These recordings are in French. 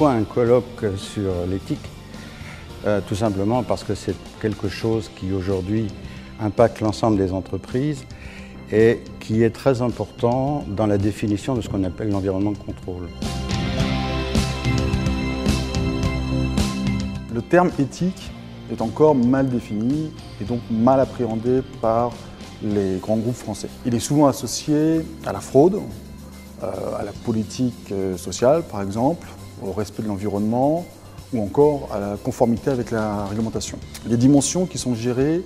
Pourquoi un colloque sur l'éthique? Tout simplement parce que c'est quelque chose qui aujourd'hui impacte l'ensemble des entreprises et qui est très important dans la définition de ce qu'on appelle l'environnement de contrôle. Le terme éthique est encore mal défini et donc mal appréhendé par les grands groupes français. Il est souvent associé à la fraude, à la politique sociale par exemple, au respect de l'environnement ou encore à la conformité avec la réglementation. Des dimensions qui sont gérées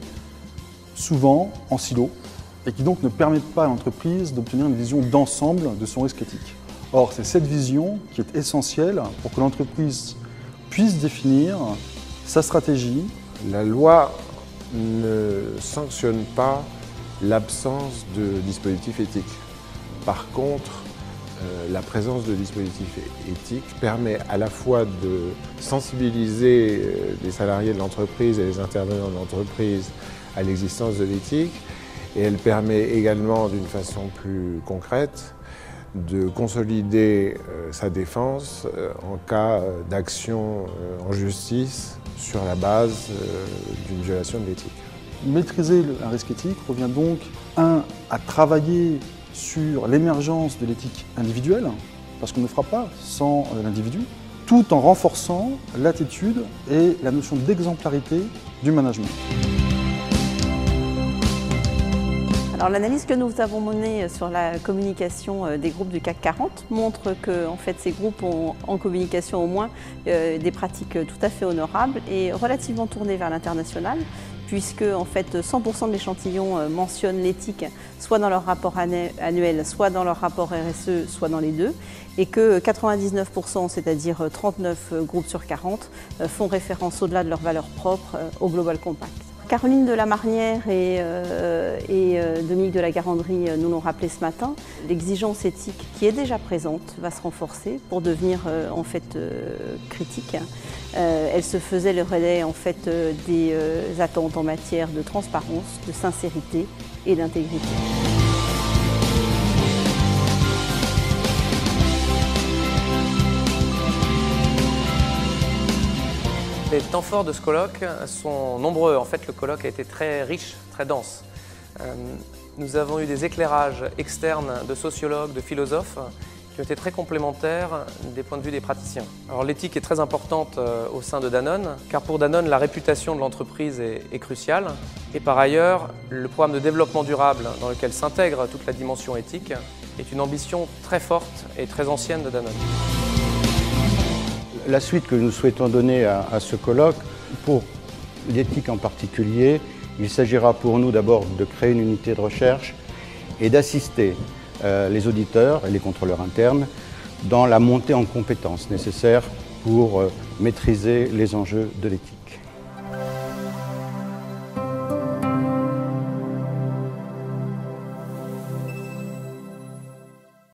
souvent en silo et qui donc ne permettent pas à l'entreprise d'obtenir une vision d'ensemble de son risque éthique. Or, c'est cette vision qui est essentielle pour que l'entreprise puisse définir sa stratégie. La loi ne sanctionne pas l'absence de dispositifs éthiques. Par contre, la présence de dispositifs éthiques permet à la fois de sensibiliser les salariés de l'entreprise et les intervenants de l'entreprise à l'existence de l'éthique, et elle permet également, d'une façon plus concrète, de consolider sa défense en cas d'action en justice sur la base d'une violation de l'éthique. Maîtriser un risque éthique revient donc, à travailler sur l'émergence de l'éthique individuelle, parce qu'on ne fera pas sans l'individu, tout en renforçant l'attitude et la notion d'exemplarité du management. Alors, l'analyse que nous avons menée sur la communication des groupes du CAC 40 montre que en fait, ces groupes ont en communication au moins des pratiques tout à fait honorables et relativement tournées vers l'international, puisque en fait, 100% de l'échantillon mentionne l'éthique soit dans leur rapport annuel, soit dans leur rapport RSE, soit dans les deux, et que 99%, c'est-à-dire 39 groupes sur 40, font référence au-delà de leurs valeurs propres au Global Compact. Caroline de la Marnière et Dominique de la Garandrie nous l'ont rappelé ce matin. L'exigence éthique qui est déjà présente va se renforcer pour devenir en fait critique. Elle se faisait le relais en fait des attentes en matière de transparence, de sincérité et d'intégrité. Les temps forts de ce colloque sont nombreux. En fait, le colloque a été très riche, très dense. Nous avons eu des éclairages externes de sociologues, de philosophes, qui ont été très complémentaires des points de vue des praticiens. Alors, l'éthique est très importante au sein de Danone, car pour Danone, la réputation de l'entreprise est cruciale. Et par ailleurs, le programme de développement durable, dans lequel s'intègre toute la dimension éthique, est une ambition très forte et très ancienne de Danone. La suite que nous souhaitons donner à ce colloque, pour l'éthique en particulier, il s'agira pour nous d'abord de créer une unité de recherche et d'assister les auditeurs et les contrôleurs internes dans la montée en compétences nécessaires pour maîtriser les enjeux de l'éthique.